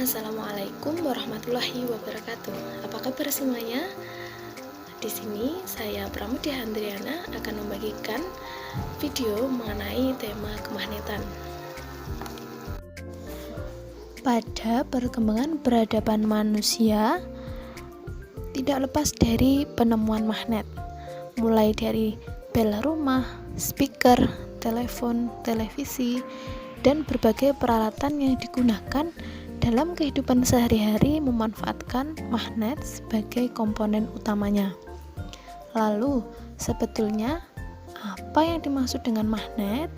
Assalamualaikum warahmatullahi wabarakatuh. Apa kabar semuanya? Di sini saya Pramudia Handriana akan membagikan video mengenai tema kemagnetan. Pada perkembangan peradaban manusia, tidak lepas dari penemuan magnet, mulai dari bel rumah, speaker, telepon, televisi, dan berbagai peralatan yang digunakan dalam kehidupan sehari-hari memanfaatkan magnet sebagai komponen utamanya. Lalu, sebetulnya apa yang dimaksud dengan magnet?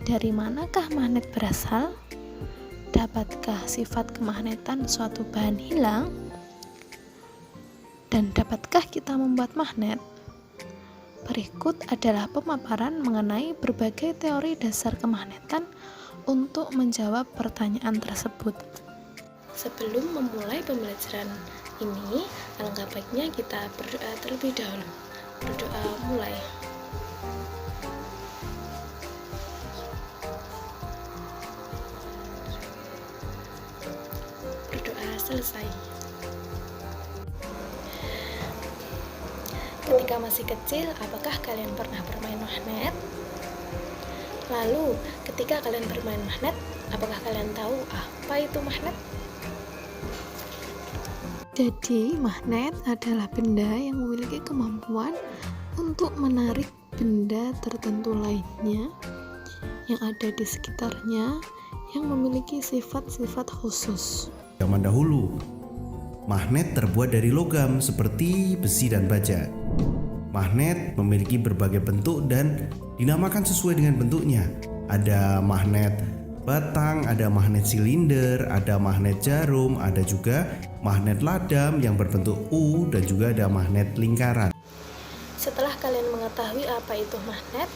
Dari manakah magnet berasal? Dapatkah sifat kemagnetan suatu bahan hilang? Dan dapatkah kita membuat magnet? Berikut adalah pemaparan mengenai berbagai teori dasar kemagnetan untuk menjawab pertanyaan tersebut. Sebelum memulai pembelajaran ini, alangkah baiknya kita berdoa terlebih dahulu. Berdoa mulai. Berdoa selesai. Ketika masih kecil, apakah kalian pernah bermain magnet? Lalu, ketika kalian bermain magnet, apakah kalian tahu apa itu magnet? Jadi, magnet adalah benda yang memiliki kemampuan untuk menarik benda tertentu lainnya yang ada di sekitarnya yang memiliki sifat-sifat khusus. Zaman dahulu, magnet terbuat dari logam seperti besi dan baja. Magnet memiliki berbagai bentuk dan dinamakan sesuai dengan bentuknya. Ada magnet batang, ada magnet silinder, ada magnet jarum, ada juga magnet ladam yang berbentuk U, dan juga ada magnet lingkaran. Setelah kalian mengetahui apa itu magnet,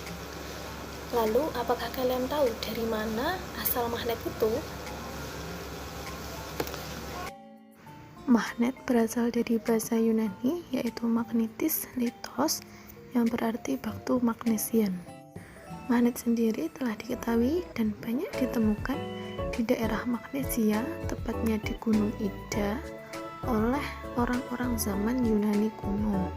lalu apakah kalian tahu dari mana asal magnet itu? Magnet berasal dari bahasa Yunani, yaitu magnetis litos, yang berarti batu magnesian. Magnet sendiri telah diketahui dan banyak ditemukan di daerah Magnesia, tepatnya di Gunung Ida, oleh orang-orang zaman Yunani kuno.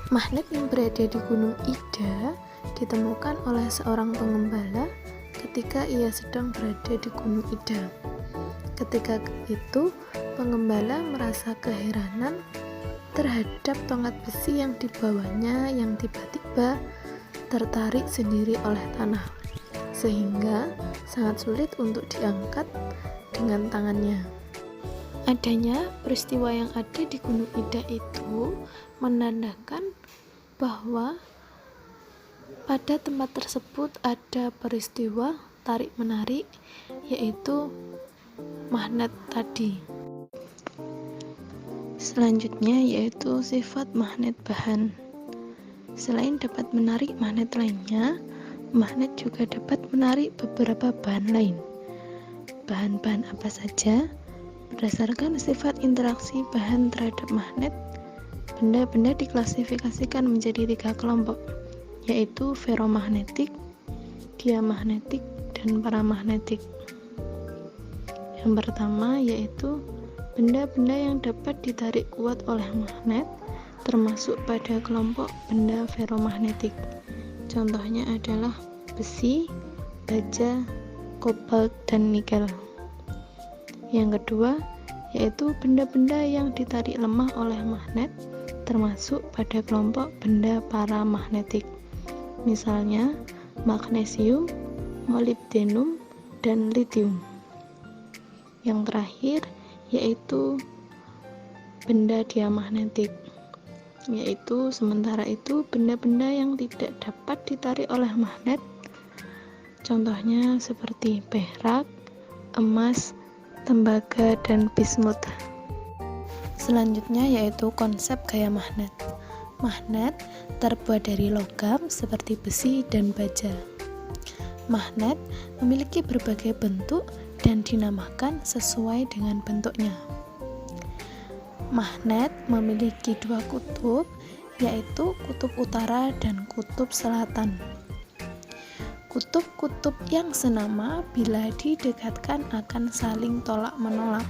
Magnet yang berada di Gunung Ida ditemukan oleh seorang pengembala ketika ia sedang berada di Gunung Ida. Ketika itu, pengembala merasa keheranan terhadap tongkat besi yang dibawanya yang tiba-tiba tertarik sendiri oleh tanah, sehingga sangat sulit untuk diangkat dengan tangannya. Adanya peristiwa yang ada di Gunung Ida itu menandakan bahwa pada tempat tersebut ada peristiwa tarik-menarik, yaitu magnet tadi. Selanjutnya yaitu sifat magnet bahan. Selain dapat menarik magnet lainnya, magnet juga dapat menarik beberapa bahan lain. Bahan-bahan apa saja? Berdasarkan sifat interaksi bahan terhadap magnet, benda-benda diklasifikasikan menjadi 3 kelompok, yaitu feromagnetik, diamagnetik, dan paramagnetik. Yang pertama yaitu benda-benda yang dapat ditarik kuat oleh magnet, termasuk pada kelompok benda feromagnetik. Contohnya adalah besi, baja, kobalt, dan nikel. Yang kedua yaitu benda-benda yang ditarik lemah oleh magnet, termasuk pada kelompok benda paramagnetik. Misalnya magnesium, molybdenum, dan litium. Yang terakhir yaitu benda diamagnetik, yaitu sementara itu benda-benda yang tidak dapat ditarik oleh magnet, contohnya seperti perak, emas, tembaga, dan bismut. Selanjutnya yaitu konsep gaya magnet. Magnet terbuat dari logam seperti besi dan baja. Magnet memiliki berbagai bentuk dan dinamakan sesuai dengan bentuknya. Magnet memiliki dua kutub, yaitu kutub utara dan kutub selatan. Kutub-kutub yang senama bila didekatkan akan saling tolak-menolak,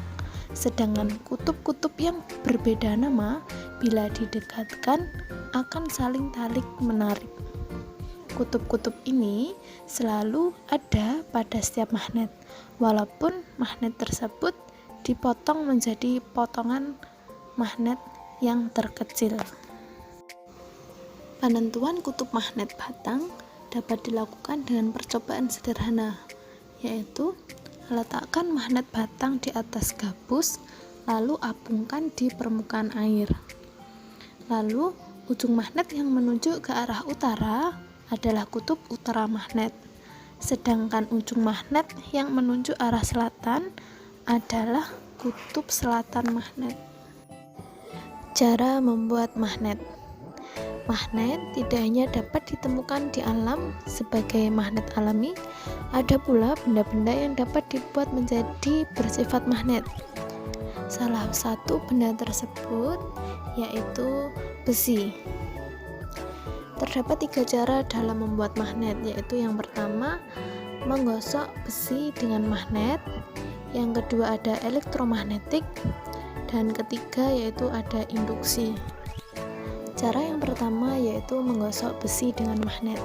sedangkan kutub-kutub yang berbeda nama bila didekatkan akan saling tarik-menarik. Kutub-kutub ini selalu ada pada setiap magnet, walaupun magnet tersebut dipotong menjadi potongan magnet yang terkecil. Penentuan kutub magnet batang dapat dilakukan dengan percobaan sederhana, yaitu letakkan magnet batang di atas gabus, lalu apungkan di permukaan air. Lalu, ujung magnet yang menunjuk ke arah utara adalah kutub utara magnet, sedangkan ujung magnet yang menunjuk arah selatan adalah kutub selatan magnet. Cara membuat magnet. Magnet tidak hanya dapat ditemukan di alam sebagai magnet alami, ada pula benda-benda yang dapat dibuat menjadi bersifat magnet. Salah satu benda tersebut yaitu besi. Terdapat 3 cara dalam membuat magnet, yaitu yang pertama, menggosok besi dengan magnet, yang kedua ada elektromagnetik, dan ketiga yaitu ada induksi. Cara yang pertama yaitu menggosok besi dengan magnet.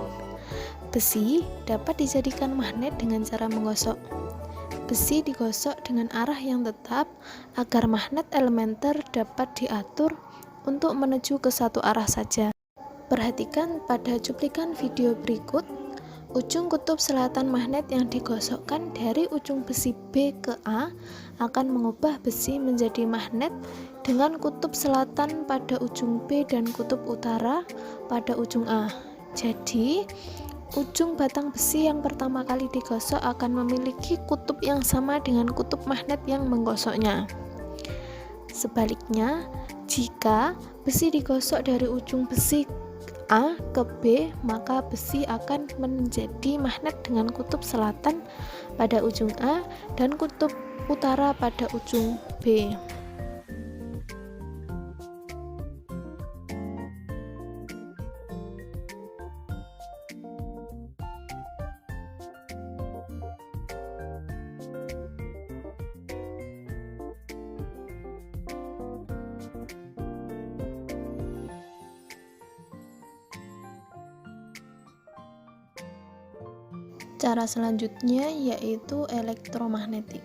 Besi dapat dijadikan magnet dengan cara menggosok. Besi digosok dengan arah yang tetap agar magnet elementer dapat diatur untuk menuju ke satu arah saja. Perhatikan pada cuplikan video berikut, ujung kutub selatan magnet yang digosokkan dari ujung besi B ke A akan mengubah besi menjadi magnet dengan kutub selatan pada ujung B dan kutub utara pada ujung A. Jadi, ujung batang besi yang pertama kali digosok akan memiliki kutub yang sama dengan kutub magnet yang menggosoknya. Sebaliknya, jika besi digosok dari ujung besi A ke B, maka besi akan menjadi magnet dengan kutub selatan pada ujung A dan kutub utara pada ujung B. Cara selanjutnya yaitu elektromagnetik.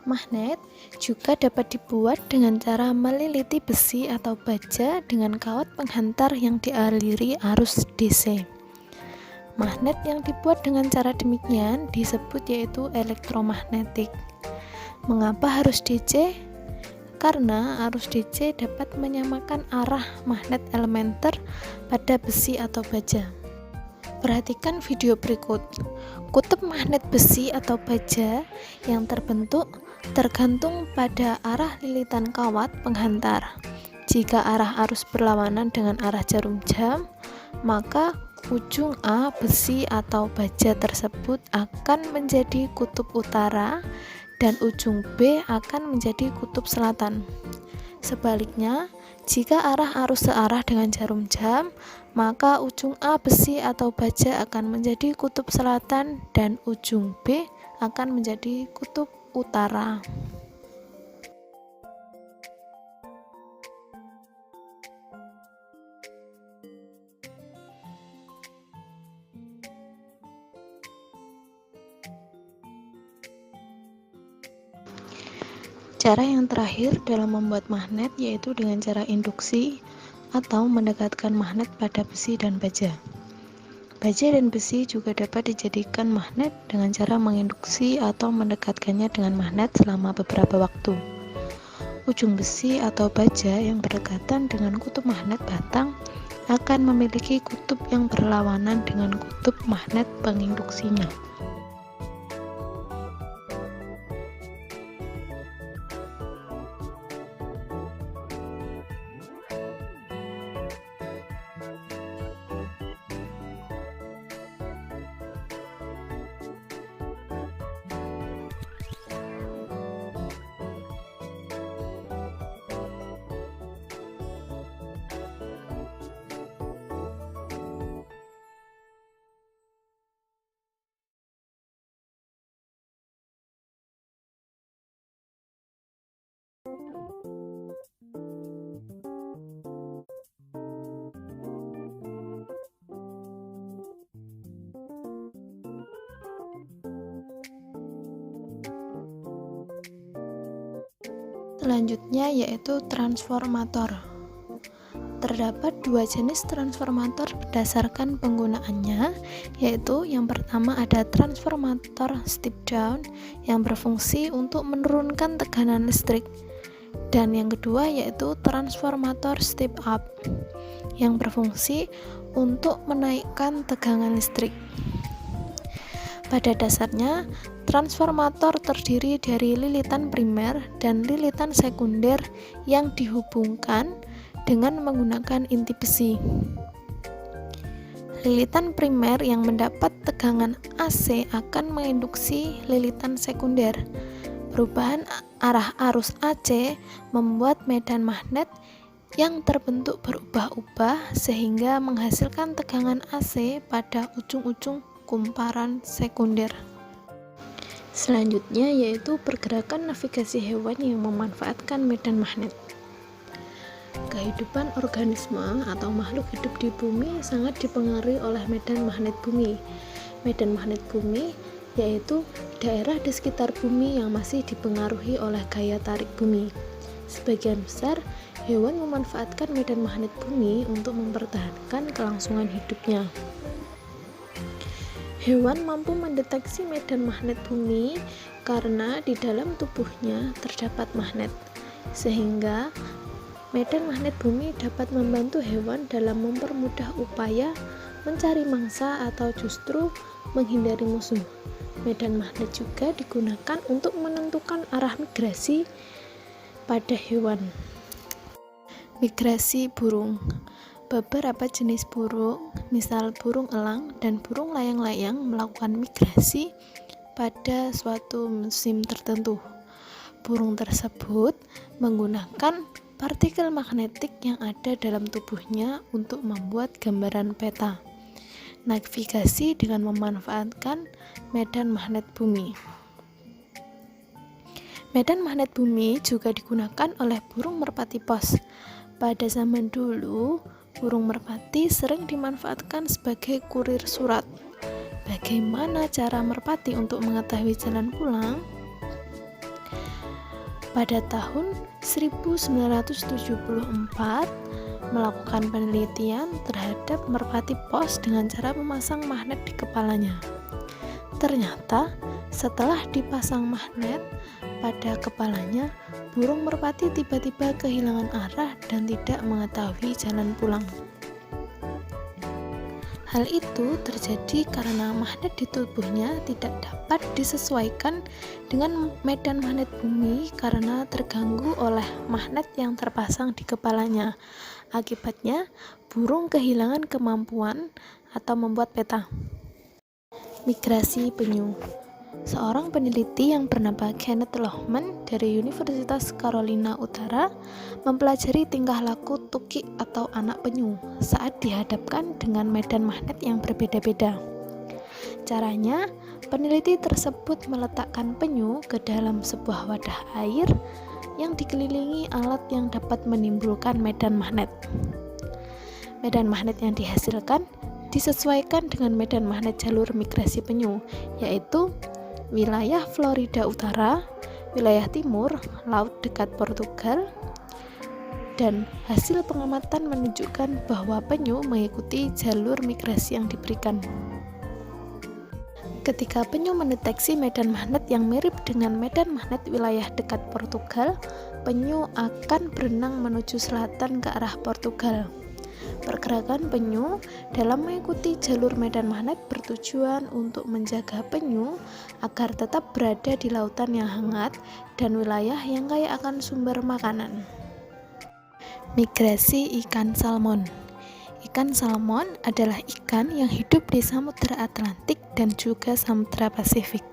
Magnet juga dapat dibuat dengan cara meliliti besi atau baja dengan kawat penghantar yang dialiri arus DC. Magnet yang dibuat dengan cara demikian disebut yaitu elektromagnetik. Mengapa harus DC? Karena arus DC dapat menyamakan arah magnet elementer pada besi atau baja. Perhatikan video berikut. Kutub magnet besi atau baja yang terbentuk tergantung pada arah lilitan kawat penghantar. Jika arah arus berlawanan dengan arah jarum jam, maka ujung A besi atau baja tersebut akan menjadi kutub utara dan ujung B akan menjadi kutub selatan. Sebaliknya, jika arah arus searah dengan jarum jam, maka ujung A besi atau baja akan menjadi kutub selatan dan ujung B akan menjadi kutub utara. Cara yang terakhir dalam membuat magnet yaitu dengan cara induksi atau mendekatkan magnet pada besi dan baja. Baja dan besi juga dapat dijadikan magnet dengan cara menginduksi atau mendekatkannya dengan magnet selama beberapa waktu. Ujung besi atau baja yang berdekatan dengan kutub magnet batang akan memiliki kutub yang berlawanan dengan kutub magnet penginduksinya. Selanjutnya yaitu transformator. Terdapat dua jenis transformator berdasarkan penggunaannya, yaitu yang pertama ada transformator step down yang berfungsi untuk menurunkan tekanan listrik, dan yang kedua yaitu transformator step up yang berfungsi untuk menaikkan tegangan listrik. Pada dasarnya, transformator terdiri dari lilitan primer dan lilitan sekunder yang dihubungkan dengan menggunakan inti besi. Lilitan primer yang mendapat tegangan AC akan menginduksi lilitan sekunder. Perubahan arah arus AC membuat medan magnet yang terbentuk berubah-ubah sehingga menghasilkan tegangan AC pada ujung-ujung kumparan sekunder. Selanjutnya yaitu pergerakan navigasi hewan yang memanfaatkan medan magnet. Kehidupan organisme atau makhluk hidup di bumi sangat dipengaruhi oleh medan magnet bumi. Medan magnet bumi yaitu daerah di sekitar bumi yang masih dipengaruhi oleh gaya tarik bumi. Sebagian besar hewan memanfaatkan medan magnet bumi untuk mempertahankan kelangsungan hidupnya. Hewan mampu mendeteksi medan magnet bumi karena di dalam tubuhnya terdapat magnet, sehingga medan magnet bumi dapat membantu hewan dalam mempermudah upaya mencari mangsa atau justru menghindari musuh. Medan magnet juga digunakan untuk menentukan arah migrasi pada hewan. Migrasi burung. Beberapa jenis burung, misal burung elang dan burung layang-layang melakukan migrasi pada suatu musim tertentu. Burung tersebut menggunakan partikel magnetik yang ada dalam tubuhnya untuk membuat gambaran peta navigasi dengan memanfaatkan medan magnet bumi. Medan magnet bumi juga digunakan oleh burung merpati pos. Pada zaman dulu, burung merpati sering dimanfaatkan sebagai kurir surat. Bagaimana cara merpati untuk mengetahui jalan pulang? Pada tahun 1974, melakukan penelitian terhadap merpati pos dengan cara memasang magnet di kepalanya. Ternyata, setelah dipasang magnet pada kepalanya, burung merpati tiba-tiba kehilangan arah dan tidak mengetahui jalan pulang. Hal itu terjadi karena magnet di tubuhnya tidak dapat disesuaikan dengan medan magnet bumi karena terganggu oleh magnet yang terpasang di kepalanya. Akibatnya, burung kehilangan kemampuan atau membuat peta. Migrasi penyu. Seorang peneliti yang bernama Kenneth Lohman dari Universitas Carolina Utara mempelajari tingkah laku tukik atau anak penyu saat dihadapkan dengan medan magnet yang berbeda-beda. Caranya, peneliti tersebut meletakkan penyu ke dalam sebuah wadah air yang dikelilingi alat yang dapat menimbulkan medan magnet. Medan magnet yang dihasilkan disesuaikan dengan medan magnet jalur migrasi penyu, yaitu wilayah Florida Utara, wilayah timur, laut dekat Portugal, dan hasil pengamatan menunjukkan bahwa penyu mengikuti jalur migrasi yang diberikan. Ketika penyu mendeteksi medan magnet yang mirip dengan medan magnet wilayah dekat Portugal, penyu akan berenang menuju selatan ke arah Portugal. Pergerakan penyu dalam mengikuti jalur medan magnet bertujuan untuk menjaga penyu agar tetap berada di lautan yang hangat dan wilayah yang kaya akan sumber makanan. Migrasi ikan salmon. Ikan salmon adalah ikan yang hidup di Samudra Atlantik dan juga Samudra Pasifik.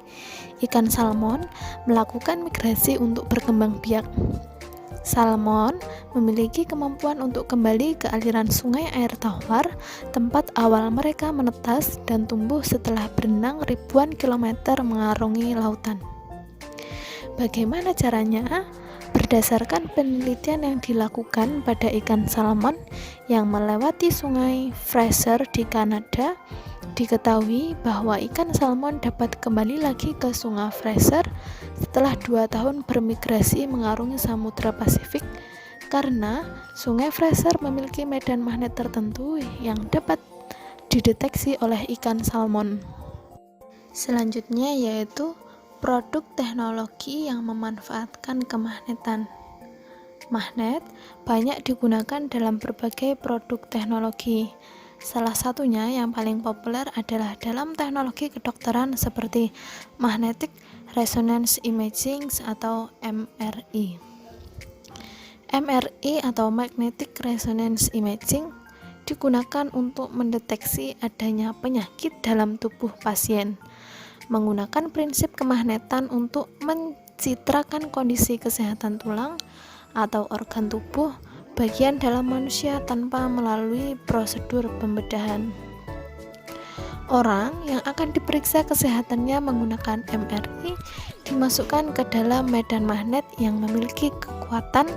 Ikan salmon melakukan migrasi untuk berkembang biak. Salmon memiliki kemampuan untuk kembali ke aliran sungai air tawar, tempat awal mereka menetas dan tumbuh setelah berenang ribuan kilometer mengarungi lautan. Bagaimana caranya? Berdasarkan penelitian yang dilakukan pada ikan salmon yang melewati sungai Fraser di Kanada, diketahui bahwa ikan salmon dapat kembali lagi ke sungai Fraser setelah 2 tahun bermigrasi mengarungi Samudra Pasifik karena sungai Fraser memiliki medan magnet tertentu yang dapat dideteksi oleh ikan salmon. Selanjutnya yaitu produk teknologi yang memanfaatkan kemagnetan. Magnet banyak digunakan dalam berbagai produk teknologi. Salah satunya yang paling populer adalah dalam teknologi kedokteran seperti Magnetic Resonance Imaging atau MRI. MRI atau Magnetic Resonance Imaging digunakan untuk mendeteksi adanya penyakit dalam tubuh pasien, menggunakan prinsip kemagnetan untuk mencitrakan kondisi kesehatan tulang atau organ tubuh bagian dalam manusia tanpa melalui prosedur pembedahan. Orang yang akan diperiksa kesehatannya menggunakan MRI dimasukkan ke dalam medan magnet yang memiliki kekuatan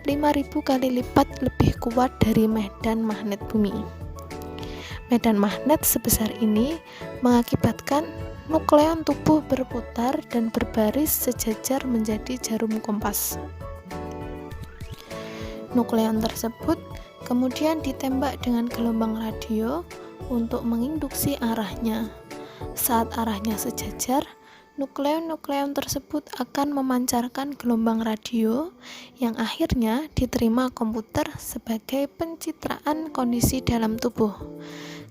5.000 kali lipat lebih kuat dari medan magnet bumi. Medan magnet sebesar ini mengakibatkan nukleon tubuh berputar dan berbaris sejajar menjadi jarum kompas. Nukleon tersebut kemudian ditembak dengan gelombang radio untuk menginduksi arahnya. Saat arahnya sejajar, nukleon-nukleon tersebut akan memancarkan gelombang radio yang akhirnya diterima komputer sebagai pencitraan kondisi dalam tubuh.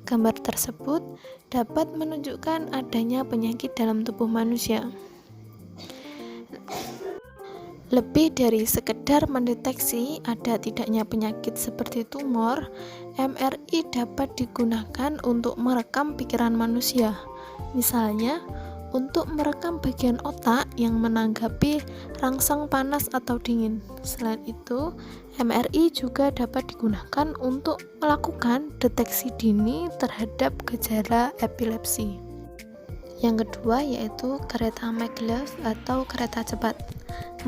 Gambar tersebut dapat menunjukkan adanya penyakit dalam tubuh manusia. Lebih dari sekedar mendeteksi ada tidaknya penyakit seperti tumor, MRI dapat digunakan untuk merekam pikiran manusia. Misalnya, untuk merekam bagian otak yang menanggapi rangsang panas atau dingin. Selain itu, MRI juga dapat digunakan untuk melakukan deteksi dini terhadap gejala epilepsi. Yang kedua yaitu kereta maglev atau kereta cepat.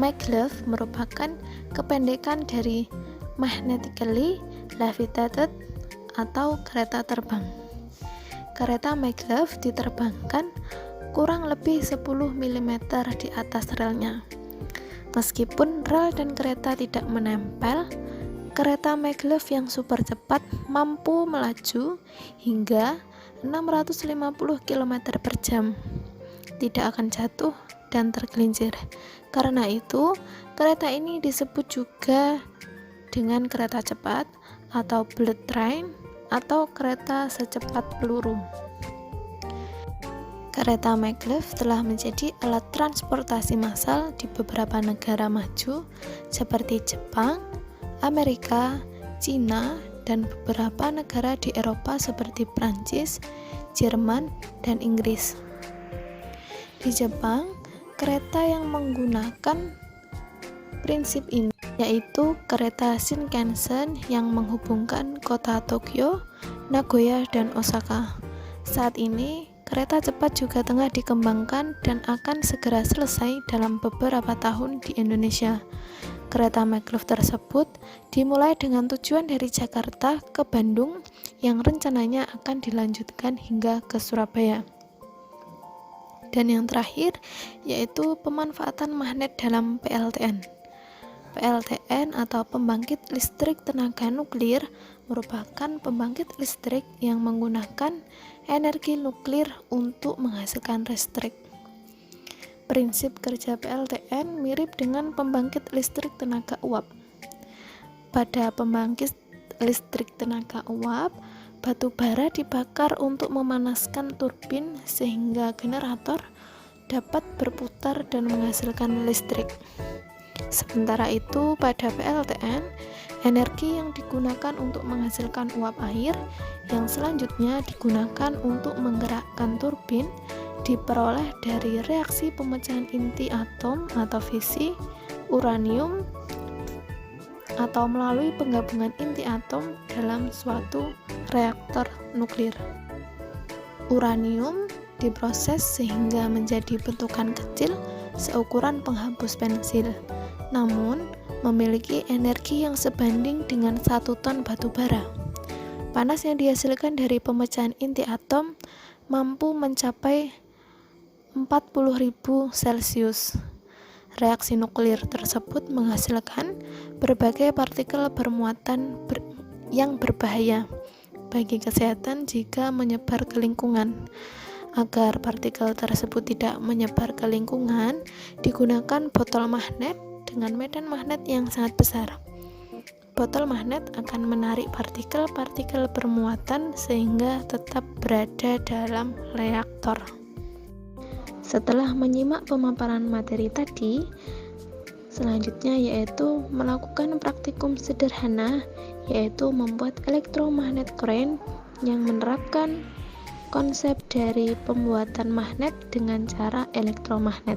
Maglev merupakan kependekan dari magnetically levitated atau kereta terbang. Kereta maglev diterbangkan kurang lebih 10 mm di atas relnya. Meskipun rel dan kereta tidak menempel, kereta maglev yang super cepat mampu melaju hingga 650 km per jam, tidak akan jatuh dan tergelincir. Karena itu, kereta ini disebut juga dengan kereta cepat atau bullet train atau kereta secepat peluru. Kereta maglev telah menjadi alat transportasi massal di beberapa negara maju seperti Jepang, Amerika, Cina, dan beberapa negara di Eropa seperti Prancis, Jerman, dan Inggris. Di Jepang, kereta yang menggunakan prinsip ini yaitu kereta Shinkansen yang menghubungkan kota Tokyo, Nagoya, dan Osaka. Saat ini, kereta cepat juga tengah dikembangkan dan akan segera selesai dalam beberapa tahun di Indonesia. Kereta maglev tersebut dimulai dengan tujuan dari Jakarta ke Bandung yang rencananya akan dilanjutkan hingga ke Surabaya. Dan yang terakhir yaitu pemanfaatan magnet dalam PLTN. PLTN atau pembangkit listrik tenaga nuklir merupakan pembangkit listrik yang menggunakan energi nuklir untuk menghasilkan listrik. Prinsip kerja PLTN mirip dengan pembangkit listrik tenaga uap. Pada pembangkit listrik tenaga uap, batu bara dibakar untuk memanaskan turbin sehingga generator dapat berputar dan menghasilkan listrik. Sementara itu, pada PLTN, energi yang digunakan untuk menghasilkan uap air yang selanjutnya digunakan untuk menggerakkan turbin diperoleh dari reaksi pemecahan inti atom atau fisi, uranium, atau melalui penggabungan inti atom dalam suatu reaktor nuklir. Uranium diproses sehingga menjadi bentukan kecil seukuran penghapus pensil. namun memiliki energi yang sebanding dengan 1 ton batu bara. Panas yang dihasilkan dari pemecahan inti atom mampu mencapai 40.000 Celcius. Reaksi nuklir tersebut menghasilkan berbagai partikel bermuatan yang berbahaya bagi kesehatan jika menyebar ke lingkungan. Agar partikel tersebut tidak menyebar ke lingkungan, digunakan botol magnet dengan medan magnet yang sangat besar. Botol magnet akan menarik partikel-partikel bermuatan sehingga tetap berada dalam reaktor. Setelah menyimak pemaparan materi tadi, selanjutnya yaitu melakukan praktikum sederhana, yaitu membuat elektromagnet crane yang menerapkan konsep dari pembuatan magnet dengan cara elektromagnet.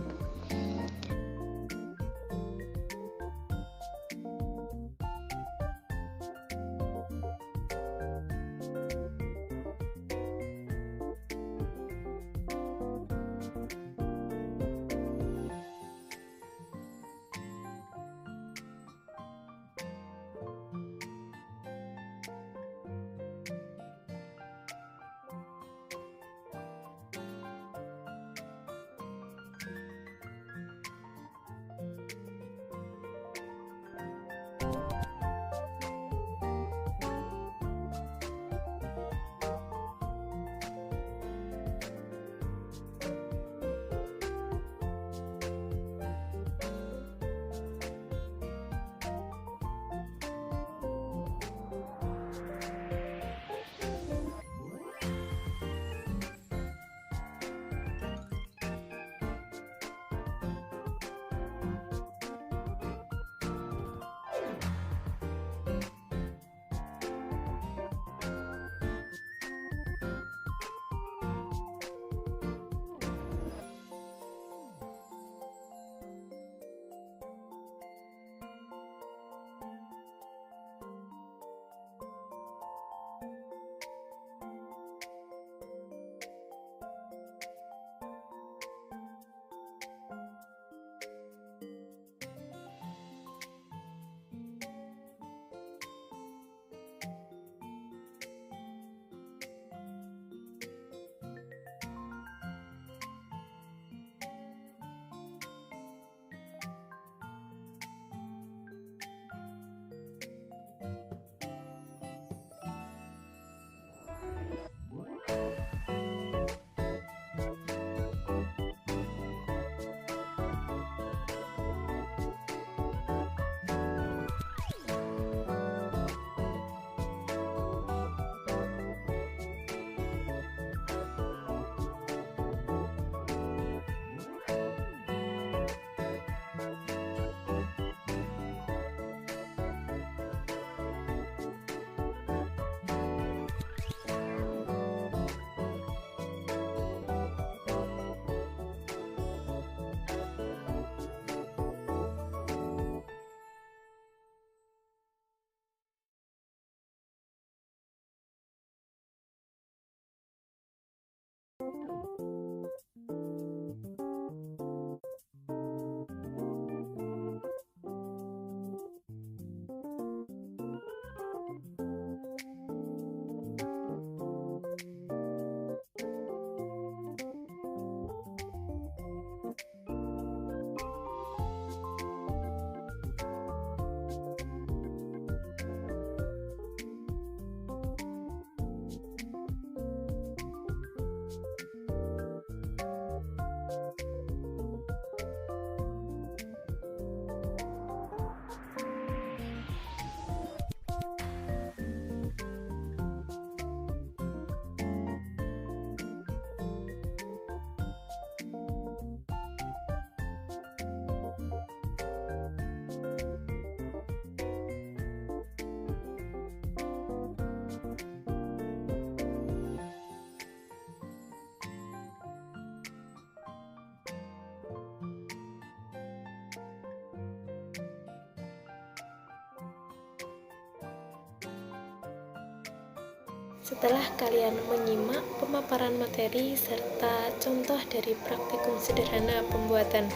Setelah kalian menyimak pemaparan materi serta contoh dari praktikum sederhana pembuatan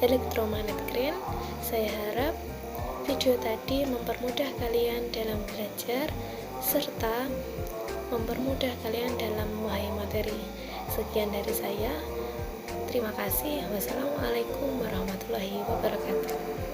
elektromagnet crane, saya harap video tadi mempermudah kalian dalam belajar serta mempermudah kalian dalam memahami materi. Sekian dari saya. Terima kasih. Wassalamualaikum warahmatullahi wabarakatuh.